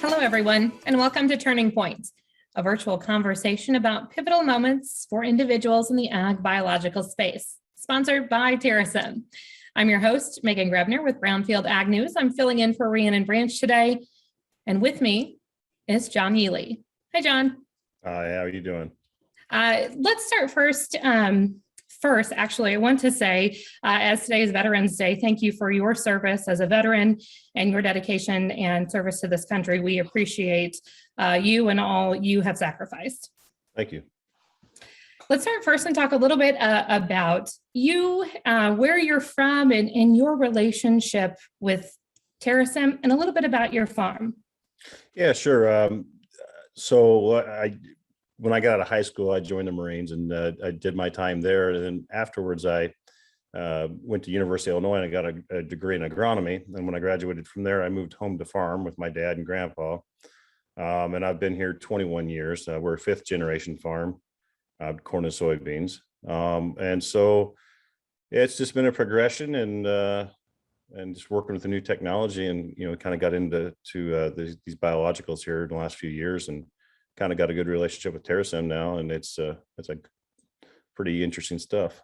Hello, everyone, and welcome to Turning Point, a virtual conversation about pivotal moments for individuals in the ag biological space, sponsored by TerraSym. I'm your host, Meghan Grebner with Brownfield Ag News. I'm filling in for Rhiannon Branch today, and with me is John Yeley. Hi, John. Hi, how are you doing? Let's start first. Actually, I want to say, as today is Veterans Day, thank you for your service as a veteran and your dedication and service to this country. We appreciate you and all you have sacrificed. Thank you. Let's start first and talk a little bit about you, where you're from, and your relationship with TerraSym, and a little bit about your farm. Yeah, sure. When I got out of high school, I joined the Marines and I did my time there. And then afterwards, I went to University of Illinois and I got a degree in agronomy. And when I graduated from there, I moved home to farm with my dad and grandpa. And I've been here 21 years. We're a fifth generation farm, corn and soybeans. And so it's just been a progression and just working with the new technology and, kind of got into these biologicals here in the last few years and kind of got a good relationship with TerraSym now. And it's like pretty interesting stuff.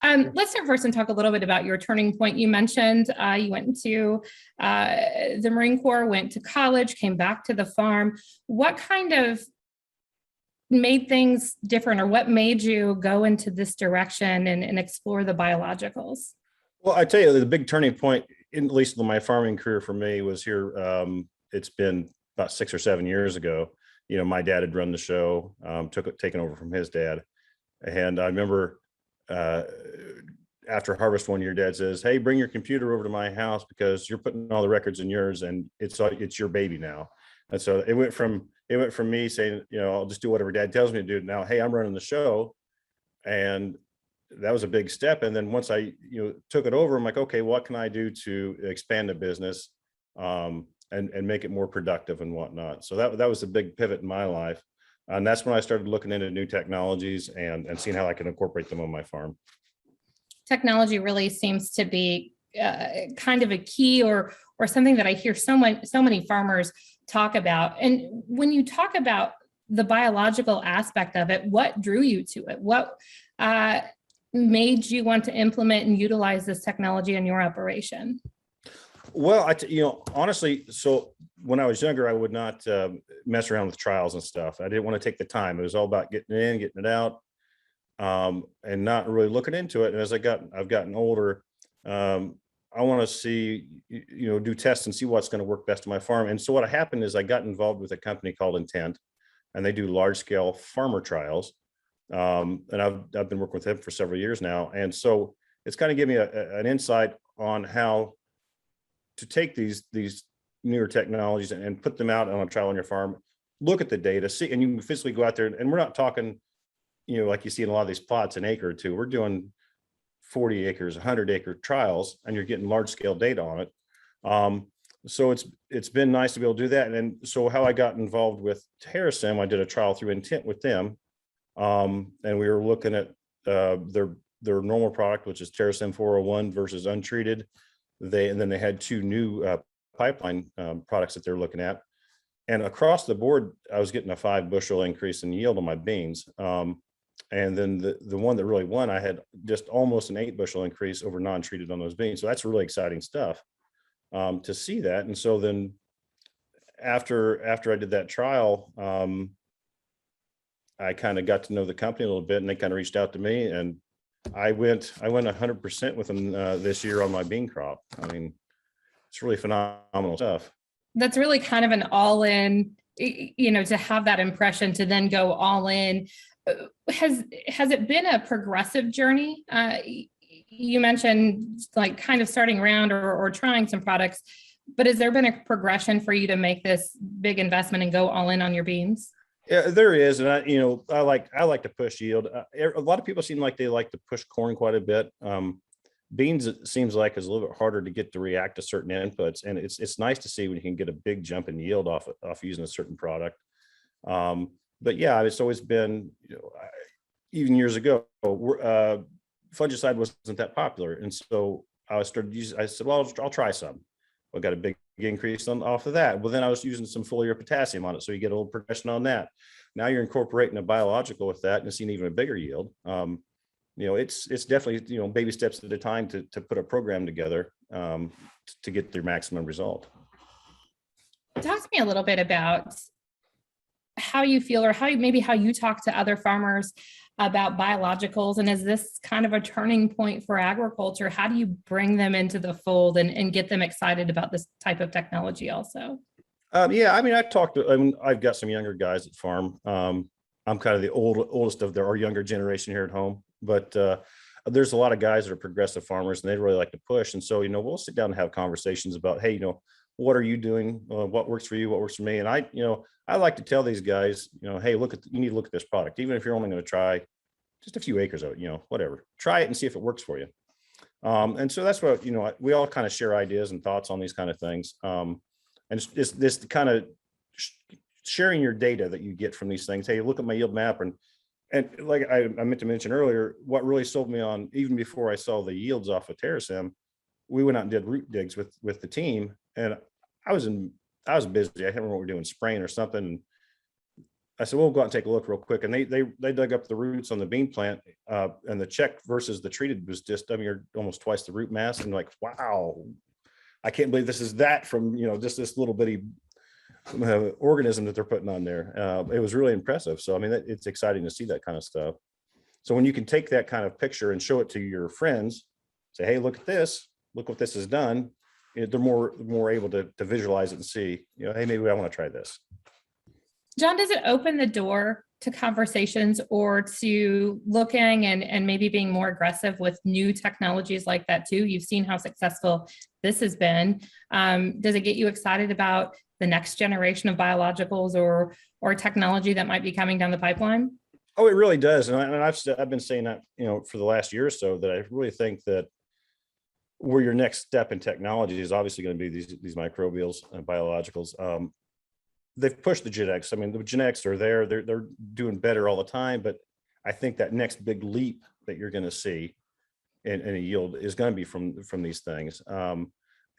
Let's start first and talk a little bit about your turning point. You mentioned you went to the Marine Corps, went to college, came back to the farm. What kind of made things different, or what made you go into this direction and explore the biologicals? Well, I tell you, the big turning point, at least in my farming career for me, was here. It's been about 6 or 7 years ago. My dad had run the show, taken over from his dad. And I remember after harvest one year, Dad says, "Hey, bring your computer over to my house because you're putting all the records in yours and it's your baby now." And so it went from me saying, I'll just do whatever Dad tells me to do. Now, hey, I'm running the show. And that was a big step. And then once I, took it over, I'm like, okay, what can I do to expand the business? And make it more productive and whatnot. So that was a big pivot in my life. And that's when I started looking into new technologies and seeing how I can incorporate them on my farm. Technology really seems to be kind of a key or something that I hear so many farmers talk about. And when you talk about the biological aspect of it, what drew you to it? What made you want to implement and utilize this technology in your operation? Well, honestly, so when I was younger, I would not mess around with trials and stuff. I didn't want to take the time. It was all about getting it in, getting it out, and not really looking into it. And as I've gotten older, I want to see, do tests and see what's going to work best on my farm. And so what happened is I got involved with a company called Intent, and they do large scale farmer trials. And I've been working with them for several years now. And so it's kind of given me an insight on how to take these newer technologies and put them out on a trial on your farm, look at the data, see, and you can physically go out there, and we're not talking, like you see in a lot of these plots, an acre or two. We're doing 40 acres, 100-acre trials, and you're getting large scale data on it. So it's been nice to be able to do that. And so how I got involved with TerraSym, I did a trial through Intent with them, and we were looking at their normal product, which is TerraSym 401 versus untreated. And then they had two new pipeline products that they're looking at. And across the board, I was getting a 5 bushel increase in yield on my beans. And then the one that really won, I had just almost an 8 bushel increase over non-treated on those beans. So that's really exciting stuff to see that. And so then after I did that trial, I kind of got to know the company a little bit, and they kind of reached out to me, and I went 100% with them this year on my bean crop. I mean, it's really phenomenal stuff. That's really kind of an all-in, to have that impression to then go all in. Has it been a progressive journey? You mentioned like kind of starting around or trying some products, but has there been a progression for you to make this big investment and go all in on your beans? Yeah, there is. And I like to push yield. A lot of people seem like they like to push corn quite a bit. Beans, it seems like, is a little bit harder to get to react to certain inputs. And it's nice to see when you can get a big jump in yield off using a certain product. But yeah, it's always been, even years ago, fungicide wasn't that popular. And so I said, well, I'll try some. I got a big increase off of that. Well, then I was using some foliar potassium on it, so you get a little progression on that. Now you're incorporating a biological with that and seeing even a bigger yield. It's definitely, baby steps at a time to put a program together to get their maximum result. Talk to me a little bit about how you feel, or how you talk to other farmers about biologicals. And is this kind of a turning point for agriculture? How do you bring them into the fold and get them excited about this type of technology also? I've got some younger guys that farm. I'm kind of the oldest of our younger generation here at home, but there's a lot of guys that are progressive farmers and they really like to push. And so, we'll sit down and have conversations about, hey, what are you doing? What works for you? What works for me? And I like to tell these guys, hey, you need to look at this product, even if you're only going to try just a few acres of it, whatever, try it and see if it works for you. And so that's what, we all kind of share ideas and thoughts on these kind of things. And it's this kind of sharing your data that you get from these things. Hey, look at my yield map. And like I meant to mention earlier, what really sold me on, even before I saw the yields off of TerraSim, we went out and did root digs with the team. And I was busy. I can't remember what we were doing, spraying or something. And I said, well, we'll go out and take a look real quick. And they dug up the roots on the bean plant, and the check versus the treated was just, you're almost twice the root mass. And like, wow, I can't believe this is that from, just this little bitty organism that they're putting on there. It was really impressive. So, it's exciting to see that kind of stuff. So when you can take that kind of picture and show it to your friends, say, hey, look at this, look what this has done. They're more able to visualize it and see, hey, maybe I want to try this. John, does it open the door to conversations or to looking and maybe being more aggressive with new technologies like that too? You've seen how successful this has been. Does it get you excited about the next generation of biologicals or technology that might be coming down the pipeline? Oh, it really does. And I've been saying that, for the last year or so, that I really think that where your next step in technology is obviously going to be these microbials and biologicals. They've pushed the genetics. The genetics are there. They're doing better all the time. But I think that next big leap that you're going to see in a yield is going to be from these things. And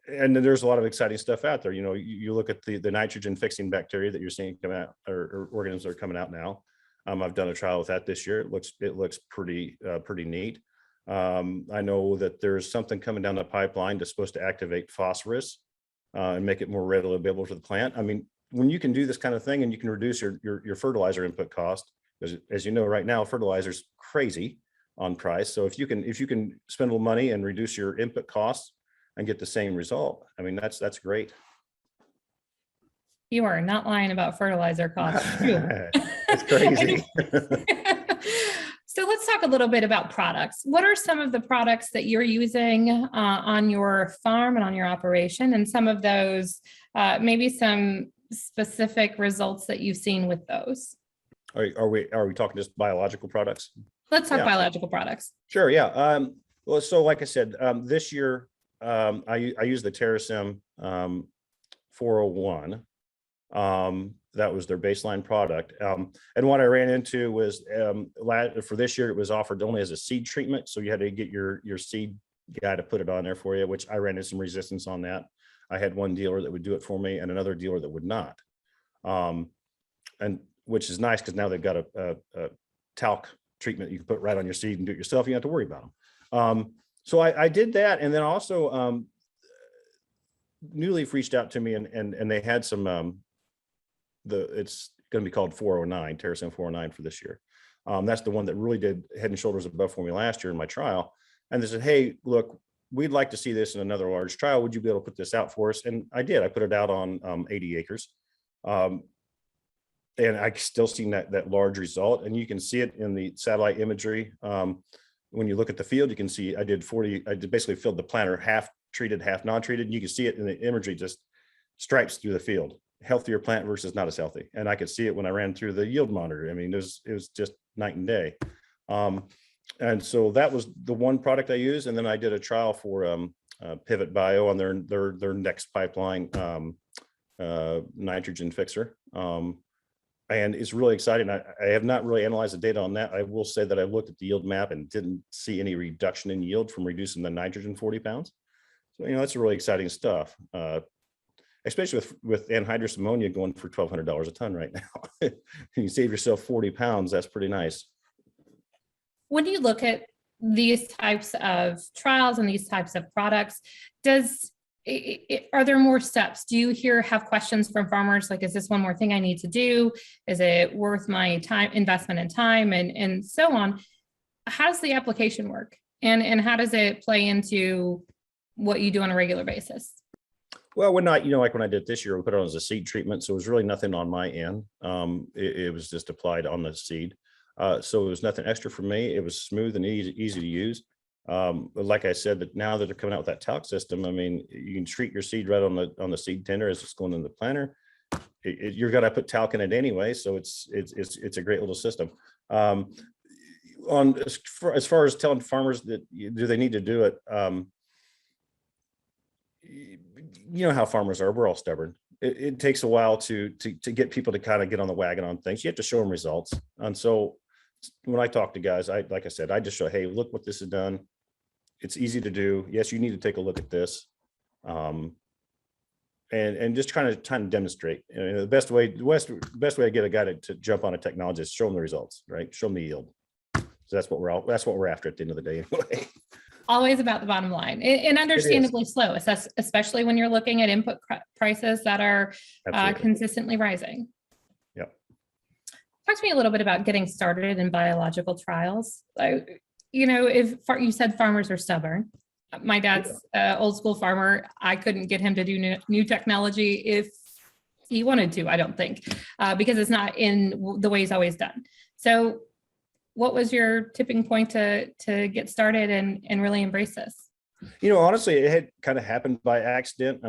then there's a lot of exciting stuff out there. You look at the nitrogen fixing bacteria that you're seeing come out, or organisms that are coming out now. I've done a trial with that this year. It looks pretty neat. I know that there's something coming down the pipeline that's supposed to activate phosphorus and make it more readily available to the plant. When you can do this kind of thing and you can reduce your fertilizer input cost, because as you know, right now, fertilizer's crazy on price. So if you can spend a little money and reduce your input costs and get the same result, that's great. You are not lying about fertilizer costs. It's crazy. So let's talk a little bit about products. What are some of the products that you're using on your farm and on your operation, and some of those, maybe some specific results that you've seen with those? Are we talking just biological products? Let's talk biological products. Sure. Yeah. Well, so like I said, this year I use the TerraSim 401. That was their baseline product. And what I ran into was for this year, it was offered only as a seed treatment. So you had to get your seed guy to put it on there for you, which I ran into some resistance on that. I had one dealer that would do it for me and another dealer that would not. And which is nice because now they've got a talc treatment you can put right on your seed and do it yourself. You don't have to worry about them. So I did that. And then also New Leaf reached out to me and they had some, it's going to be called 409, TerraSim 409 for this year. That's the one that really did head and shoulders above for me last year in my trial. And they said, hey, look, we'd like to see this in another large trial. Would you be able to put this out for us? And I did. I put it out on 80 acres. And I still seen that large result. And you can see it in the satellite imagery. When you look at the field, you can see I basically filled the planter half treated, half non-treated. And you can see it in the imagery, just stripes through the field. Healthier plant versus not as healthy. And I could see it when I ran through the yield monitor. It was just night and day. And so that was the one product I used. And then I did a trial for Pivot Bio on their next pipeline nitrogen fixer. And it's really exciting. I have not really analyzed the data on that. I will say that I looked at the yield map and didn't see any reduction in yield from reducing the nitrogen 40 pounds. So, that's really exciting stuff, especially with anhydrous ammonia going for $1,200 a ton right now. You save yourself 40 pounds. That's pretty nice. When you look at these types of trials and these types of products, are there more steps? Do you have questions from farmers like, is this one more thing I need to do? Is it worth my time, investment in time, and so on? How does the application work? And how does it play into what you do on a regular basis? Well, we're not, like when I did this year, we put it on as a seed treatment. So it was really nothing on my end. It was just applied on the seed. So it was nothing extra for me. It was smooth and easy to use. But like I said, that now that they're coming out with that talc system, I mean, you can treat your seed right on the seed tender as it's going in the planter. You're gonna put talc in it anyway, so it's a great little system. As far as telling farmers that do they need to do it, you know how farmers are. We're all stubborn. It takes a while to get people to kind of get on the wagon on things. You have to show them results. And so when I talk to guys, like I said, I just show, hey, look what this has done. It's easy to do. Yes, you need to take a look at this. And just trying to demonstrate. The best way to get a guy to jump on a technology is show them the results, right? Show them the yield. So that's what we're after at the end of the day anyway. Always about the bottom line, and understandably slow, especially when you're looking at input prices that are consistently rising. Yep. Talk to me a little bit about getting started in biological trials. If you said farmers are stubborn, my dad's old school farmer. I couldn't get him to do new technology if he wanted to, I don't think, because it's not in the way he's always done. So what was your tipping point to get started and really embrace this? Honestly, it had kind of happened by accident.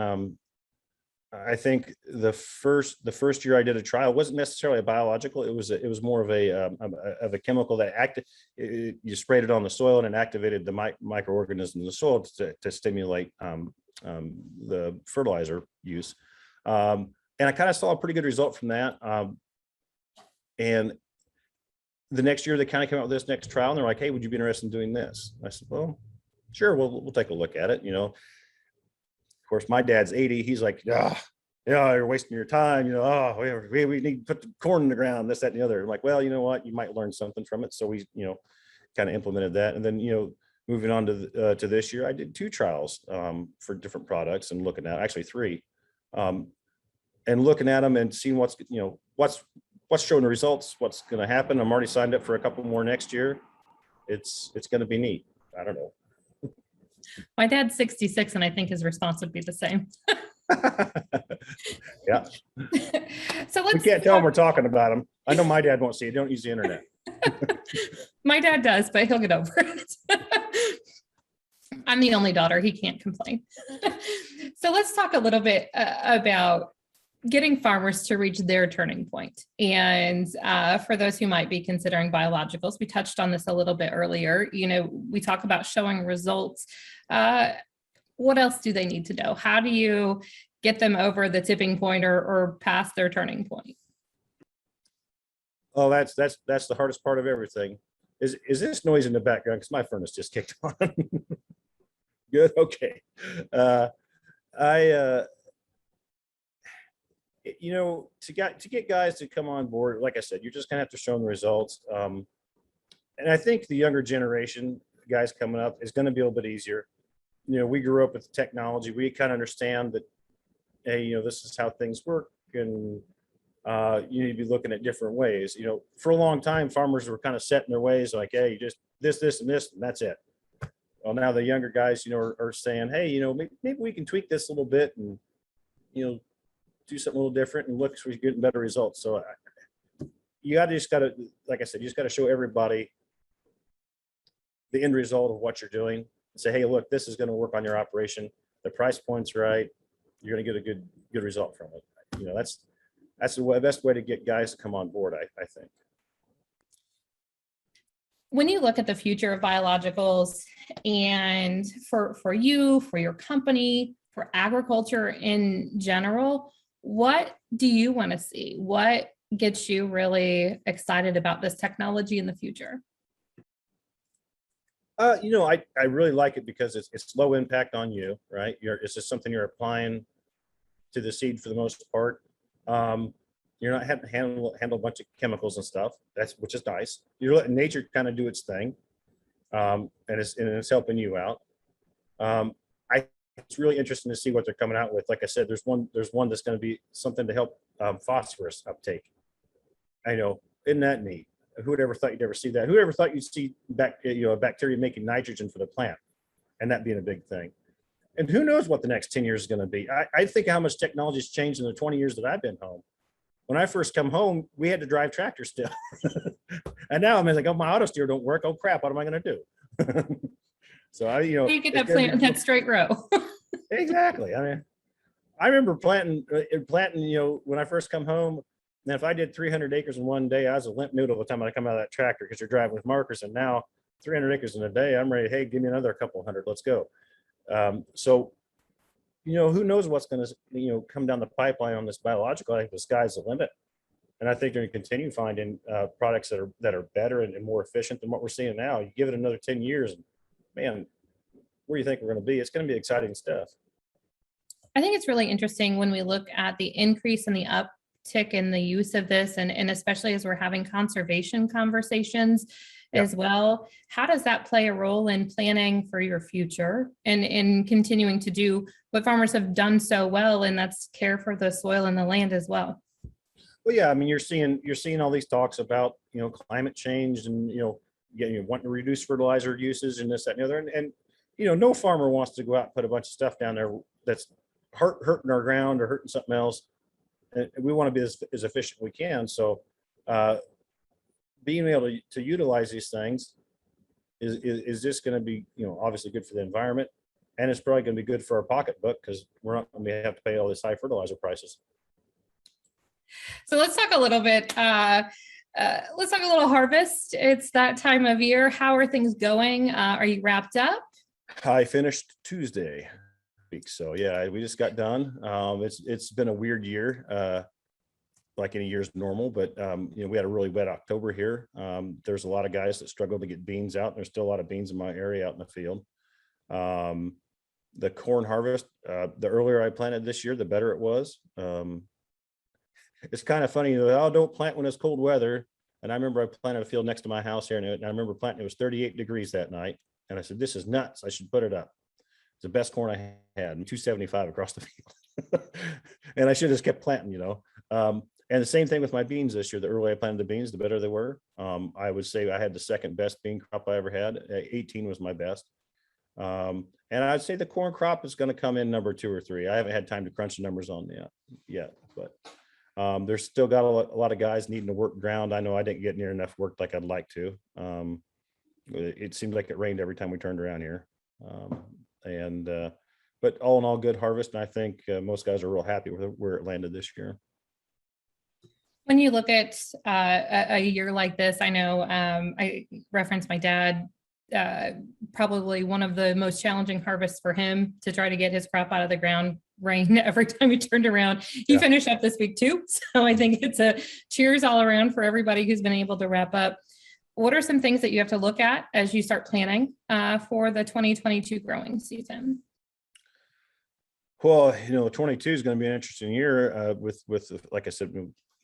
I think the first year I did a trial wasn't necessarily a biological. It was more of a chemical that you sprayed it on the soil and it activated the microorganisms in the soil to stimulate the fertilizer use. And I kind of saw a pretty good result from that. And the next year they kind of came out with this next trial and they're like, hey, would you be interested in doing this? I said, well, sure, we'll take a look at it. Of course, my dad's 80. He's like, you're wasting your time. We need to put the corn in the ground, this, that, and the other. I'm like, well, you know what? You might learn something from it. So we, kind of implemented that. And then, moving on to this year, I did 2 trials for different products and looking at actually 3, and looking at them and seeing what's showing the results, what's going to happen. I'm already signed up for a couple more next year. It's going to be neat. I don't know. My dad's 66 and I think his response would be the same. Yeah. So we can't tell him we're talking about him. I know my dad won't see it. Don't use the internet. My dad does, but he'll get over it. I'm the only daughter. He can't complain. So let's talk a little bit about getting farmers to reach their turning point. And for those who might be considering biologicals, we touched on this a little bit earlier. We talk about showing results. What else do they need to know? How do you get them over the tipping point or past their turning point? Oh, that's the hardest part of everything. Is this noise in the background? Because my furnace just kicked on. Good. Okay. To get guys to come on board, like I said, you're just gonna have to show them the results. And I think the younger generation guys coming up is going to be a little bit easier. We grew up with technology. We kind of understand that, hey, this is how things work, and you need to be looking at different ways. For a long time, farmers were kind of set in their ways, like, hey, you just this, and this, and that's it. Well, now the younger guys, are saying, hey, maybe we can tweak this a little bit and, do something a little different and look so we're getting better results. So just gotta, like I said, you just gotta show everybody the end result of what you're doing and say, hey, look, this is going to work on your operation. The price point's right. You're going to get a good result from it. That's the best way to get guys to come on board, I think. When you look at the future of biologicals and for you, for your company, for agriculture in general, what do you want to see? What gets you really excited about this technology in the future? I really like it because it's low impact on you, right? It's just something you're applying to the seed for the most part. You're not having to handle a bunch of chemicals and stuff. Which is nice. You're letting nature kind of do its thing, and it's helping you out. I It's really interesting to see what they're coming out with. Like I said, there's one that's going to be something to help phosphorus uptake. I know, isn't that neat? Who would ever thought you'd ever see that? Who ever thought you'd see a bacteria making nitrogen for the plant, and that being a big thing? And who knows what the next 10 years is going to be? I think how much technology has changed in the 20 years that I've been home. When I first come home, we had to drive tractors still, and now I'm like, oh, my auto steer don't work. Oh crap, what am I going to do? So You get that plant that straight row. exactly. I mean, I remember planting, when I first come home. Now, if I did 300 acres in one day, I was a limp noodle by the time I come out of that tractor because you're driving with markers. And now 300 acres in a day, I'm ready. Hey, give me another couple hundred. Let's go. So, who knows what's going to, come down the pipeline on this biological. I think the sky's the limit. And I think they're going to continue finding products that are better and more efficient than what we're seeing now. You give it another 10 years, and man, where do you think we're going to be? It's going to be exciting stuff. I think it's really interesting when we look at the increase in the uptick in the use of this, and especially as we're having conservation conversations as well. How does that play a role in planning for your future and in continuing to do what farmers have done so well, and that's care for the soil and the land as well? Well, yeah, I mean, you're seeing all these talks about climate change and wanting to reduce fertilizer uses and this, that, and the other, and no farmer wants to go out and put a bunch of stuff down there that's hurting our ground or hurting something else. And we want to be as efficient as we can. So being able to utilize these things is just going to be, obviously good for the environment, and it's probably going to be good for our pocketbook because we're not going to have to pay all these high fertilizer prices. So let's talk a little bit. Let's talk a little harvest. It's that time of year. How are things going? Are you wrapped up? I finished Tuesday. So yeah, we just got done. It's been a weird year, like any year's normal, but we had a really wet October here. There's a lot of guys that struggle to get beans out. There's still a lot of beans in my area out in the field. The corn harvest, the earlier I planted this year, the better it was. It's kind of funny, don't plant when it's cold weather. And I remember I planted a field next to my house here, and I remember planting, it was 38 degrees that night. And I said, this is nuts. I should put it up. It's the best corn I had, 275 across the field. And I should have just kept planting, and the same thing with my beans this year. The earlier I planted the beans, the better they were. I would say I had the second best bean crop I ever had. 18 was my best. And I'd say the corn crop is going to come in number 2 or 3. I haven't had time to crunch the numbers on that yet, but there's still got a lot of guys needing to work ground. I know I didn't get near enough work like I'd like to. It seemed like it rained every time we turned around here. But all in all, good harvest. And I think most guys are real happy with where it landed this year. When you look at a year like this, I know I referenced my dad, probably one of the most challenging harvests for him to try to get his crop out of the ground. Rain every time he turned around. He finished up this week too. So I think it's a cheers all around for everybody who's been able to wrap up. What are some things that you have to look at as you start planning for the 2022 growing season? Well, 22 is going to be an interesting year with like I said,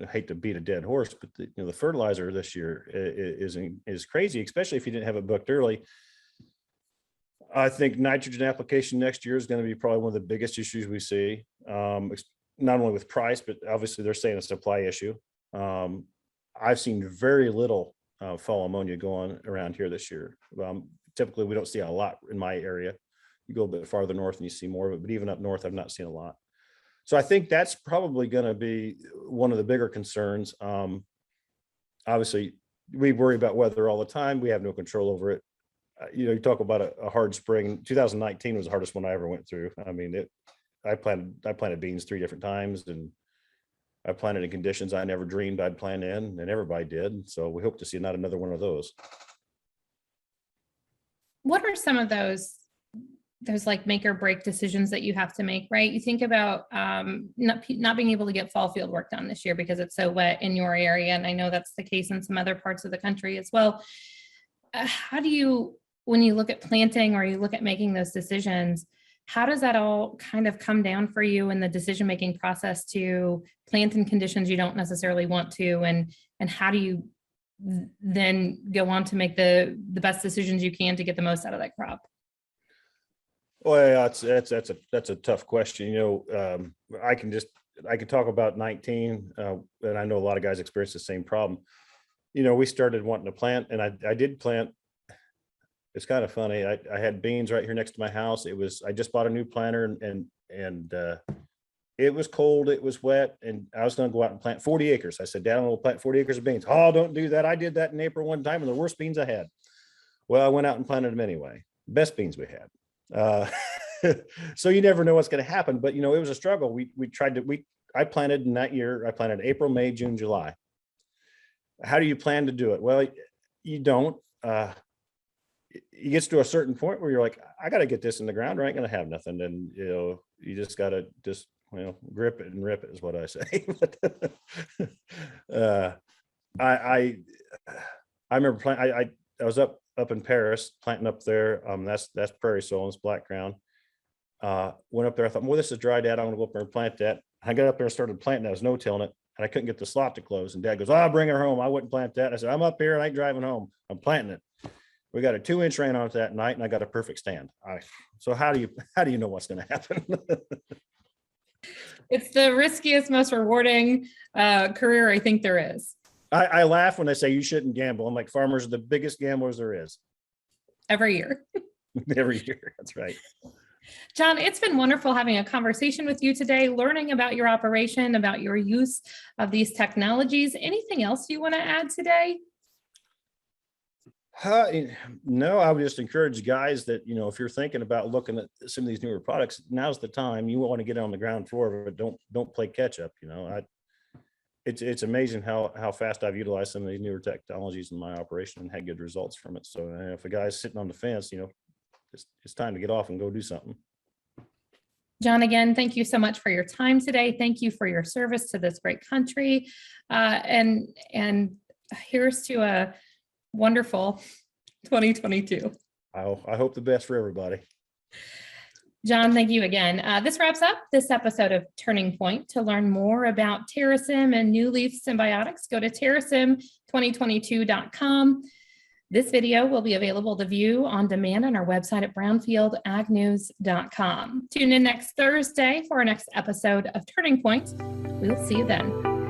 I hate to beat a dead horse, but the fertilizer this year is crazy, especially if you didn't have it booked early. I think nitrogen application next year is going to be probably one of the biggest issues we see, not only with price, but obviously they're saying a supply issue. I've seen very little fall ammonia going around here this year. Typically, we don't see a lot in my area. You go a bit farther north and you see more of it, but even up north, I've not seen a lot. So I think that's probably going to be one of the bigger concerns. Obviously, we worry about weather all the time. We have no control over it. You talk about a hard spring. 2019 was the hardest one I ever went through. I mean, I planted beans 3 different times, and I planted in conditions I never dreamed I'd plant in, and everybody did. So we hope to see not another one of those. What are some of those like make or break decisions that you have to make, right? You think about not being able to get fall field work done this year because it's so wet in your area. And I know that's the case in some other parts of the country as well. when you look at planting or you look at making those decisions, how does that all kind of come down for you in the decision-making process to plant in conditions you don't necessarily want to? And how do you then go on to make the best decisions you can to get the most out of that crop? Well, that's a tough question. I can talk about 19, and I know a lot of guys experience the same problem. We started wanting to plant, and I did plant. It's kind of funny. I had beans right here next to my house. I just bought a new planter, and it was cold, it was wet, and I was going to go out and plant 40 acres. I said, Dad, I'm going to plant 40 acres of beans. Oh, don't do that. I did that in April one time, and the worst beans I had. Well, I went out and planted them anyway. Best beans we had. So you never know what's going to happen, but it was a struggle. I planted in that year. I planted April, May, June, July. How do you plan to do it? Well, you don't. It gets to a certain point where you're like, I got to get this in the ground or I ain't going to have nothing. And, you just got to grip it and rip it is what I say. I remember I was up in Paris planting up there. That's prairie soil, it's black ground. Went up there. I thought, well, this is dry, Dad. I'm going to go up there and plant that. I got up there and started planting. I was no-tilling it, and I couldn't get the slot to close. And Dad goes, "I'll bring her home. I wouldn't plant that." I said, "I'm up here and I ain't driving home. I'm planting it." We got a 2-inch rain on it that night, and I got a perfect stand. So how do you know what's going to happen? It's the riskiest, most rewarding career I think there is. I laugh when they say you shouldn't gamble. I'm like, farmers are the biggest gamblers there is. Every year. Every year. That's right. John, it's been wonderful having a conversation with you today, learning about your operation, about your use of these technologies. Anything else you want to add today? No, I would just encourage guys that, if you're thinking about looking at some of these newer products, now's the time. You want to get on the ground floor, but don't play catch up. It's amazing how fast I've utilized some of these newer technologies in my operation and had good results from it. So if a guy's sitting on the fence, it's time to get off and go do something. John, again, thank you so much for your time today. Thank you for your service to this great country. And here's to a wonderful 2022. I hope the best for everybody. John, thank you again. This wraps up this episode of Turning Point. To learn more about Terrasym and New Leaf Symbiotics, go to terrasym2022.com. This video will be available to view on demand on our website at brownfieldagnews.com. Tune in next Thursday for our next episode of Turning Point. We'll see you then.